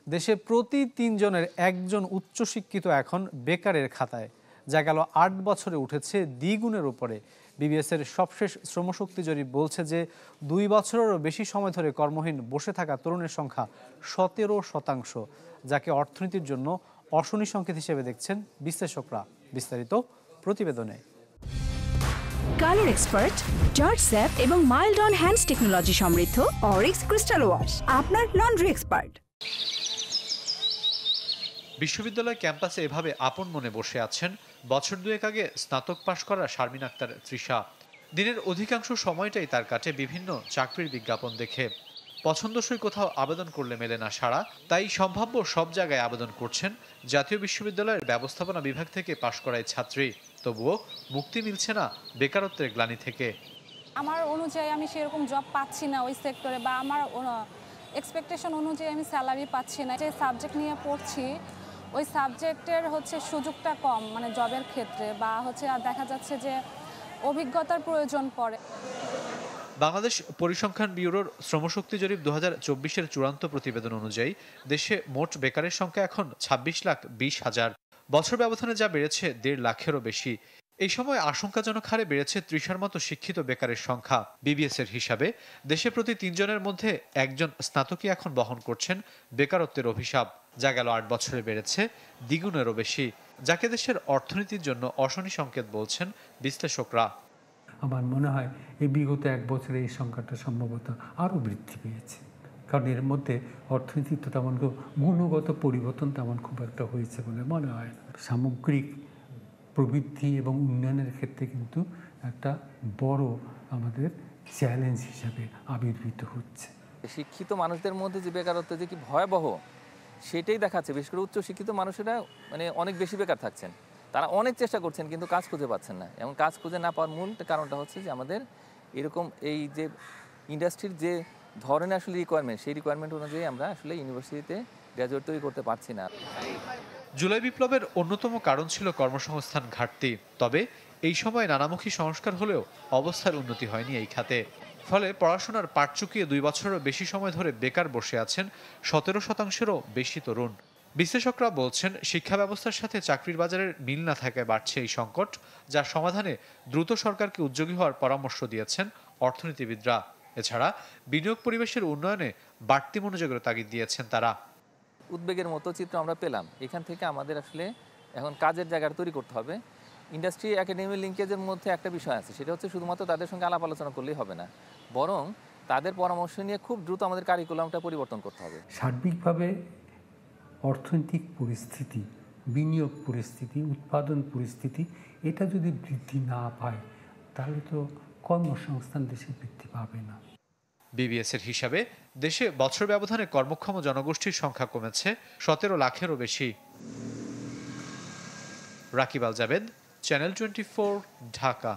দেশে প্রতি ৩ জনের একজন উচ্চশিক্ষিত এখন বেকারের খাতায়, যা গেল ৮ বছরে উঠেছে দ্বিগুণের উপরে। বিবিএসের সবশেষ শ্রমশক্তি জরিপ বলছে যে ২ বছরেরও বেশি সময় ধরে কর্মহীন বসে থাকা তরুণের সংখ্যা ১৭%, যাকে অর্থনীতির জন্য অশনি সংকেত হিসেবে দেখছেন বিশ্লেষকরা। বিস্তারিত প্রতিবেদনে। কালার এক্সপার্ট, জর্জ স্যাপ এবং মাইল্ড অন হ্যান্ডস টেকনোলজি সমৃদ্ধ অরিক্স ক্রিস্টাল ওয়াশ আপনার লন্ড্রি এক্সপার্ট। বিশ্ববিদ্যালয় ক্যাম্পাসে এভাবে আপন মনে বসে আছেন বছর দুয়েক আগে স্নাতক পাশ করা শারমিন আক্তার তৃষা। দিনের অধিকাংশ সময়টাই তার কাটে বিভিন্ন চাকরির বিজ্ঞাপন দেখে। পছন্দসই কোথাও আবেদন করলে মেলে না সাড়া, তাই সম্ভাব্য সব জায়গায় আবেদন করছেন জাতীয় বিশ্ববিদ্যালয়ের ব্যবস্থাপনা বিভাগ থেকে পাশ করা এই ছাত্রী। তবুও মুক্তি মিলছে না বেকারত্বের গ্লানি থেকে। আমার অনুযায়ী আমি সেরকম জব পাচ্ছি না ওই সেক্টরে, বা আমার এক্সপেকটেশন অনুযায়ী আমি স্যালারি পাচ্ছি না। যে সাবজেক্ট নিয়ে পড়ছি ওই সাবজেক্টের সুযোগটা কম, মানে জবের ক্ষেত্রে, বা আর দেখা যাচ্ছে যে অভিজ্ঞতার প্রয়োজন পড়ে। বাংলাদেশ পরিসংখ্যান ব্যুরোর শ্রমশক্তি জরিপ 2024-এর চূড়ান্ত প্রতিবেদন অনুযায়ী দেশে মোট বেকারের সংখ্যা এখন 26,20,000। বছর ব্যবধানে যা বেড়েছে 1.5 লাখেরও বেশি। এই সময় আশঙ্কাজনক হারে বেড়েছে 30-এর মতো শিক্ষিত বেকারের সংখ্যা। বিবিএসের হিসাবে দেশে প্রতি 3 জনের মধ্যে একজন স্নাতকই এখন বহন করছেন বেকারত্বের অভিশাপ, যা গেল 8 বছরে বেড়েছে দ্বিগুণেরও বেশি, যাকে দেশের অর্থনীতির জন্য অশনি সংকেত বলছেন বিশ্লেষকরা। আমার মনে হয় এই বিগত 1 বছরে এই সংখ্যাটা সম্ভবত আরও বৃদ্ধি পেয়েছে, কারণ এর মধ্যে অর্থনীতির তো তেমন গুণগত পরিবর্তন তেমন খুব একটা হয়েছে বলে মনে হয় না। সামগ্রিক প্রবৃদ্ধি এবং উন্নয়নের ক্ষেত্রে কিন্তু একটা বড় আমাদের চ্যালেঞ্জ হিসাবে আবির্ভূত হচ্ছে। শিক্ষিত মানুষদের মধ্যে যে বেকারত্ব যে কি ভয়াবহ সেটাই দেখাচ্ছে। বিশেষ করে উচ্চশিক্ষিত মানুষেরা অনেক বেশি বেকার থাকছেন। তারা অনেক চেষ্টা করছেন কিন্তু কাজ খুঁজে পাচ্ছেন না। এবং কাজ খুঁজে না পাওয়ার মূল কারণটা হচ্ছে যে আমাদের এরকম এই যে ইন্ডাস্ট্রির যে ধরনের রিকোয়ারমেন্ট, সেই রিকোয়ারমেন্ট অনুযায়ী আমরা ইউনিভার্সিটিতে গ্র্যাজুয়েট তৈরি করতে পারছি না। জুলাই বিপ্লবের অন্যতম কারণ ছিল কর্মসংস্থান ঘাটতি। তবে এই সময় নানামুখী সংস্কার হলেও অবস্থার উন্নতি হয়নি এই খাতে। ফলে পড়াশোনার পাট চুকিয়ে 2 বছরেরও বেশি সময় ধরে বেকার বসে আছেন 17%-এরও বেশি তরুণ। বিশ্লেষকরা বলছেন শিক্ষা ব্যবস্থার সাথে চাকরির বাজারের মিল না থাকায় বাড়ছে এই সংকট, যার সমাধানে দ্রুত সরকারকে উদ্যোগী হওয়ার পরামর্শ দিয়েছেন অর্থনীতিবিদরা। এছাড়া বিনিয়োগ পরিবেশের উন্নয়নে বাড়তি মনোযোগের তাগিদ দিয়েছেন তারা। উদ্বেগের মতো চিত্র আমরা পেলাম। এখান থেকে আমাদের এখন কাজের জায়গা তৈরি করতে হবে। ইন্ডাস্ট্রি একাডেমি লিঙ্কেজের মধ্যে একটা বিষয় আছে, সেটা হচ্ছে শুধুমাত্র তাদের সঙ্গে আলাপ আলোচনা করলেই হবে না, বরং তাদের পরামর্শ নিয়ে খুব দ্রুত আমাদের কারিকুলামটা পরিবর্তন করতে হবে। সার্বিকভাবে অর্থনৈতিক পরিস্থিতি, বিনিয়োগ পরিস্থিতি, উৎপাদন পরিস্থিতি এটা যদি বৃদ্ধি না পায় তাহলে তো কর্মসংস্থান দেশে বৃদ্ধি পাবে না। বিবিএসের হিসাবে দেশে বছর ব্যবধানে কর্মক্ষম জনগোষ্ঠীর সংখ্যা কমেছে 17 লাখেরও বেশি। রাকিব আল জাবেদ, চ্যানেল 24, ঢাকা।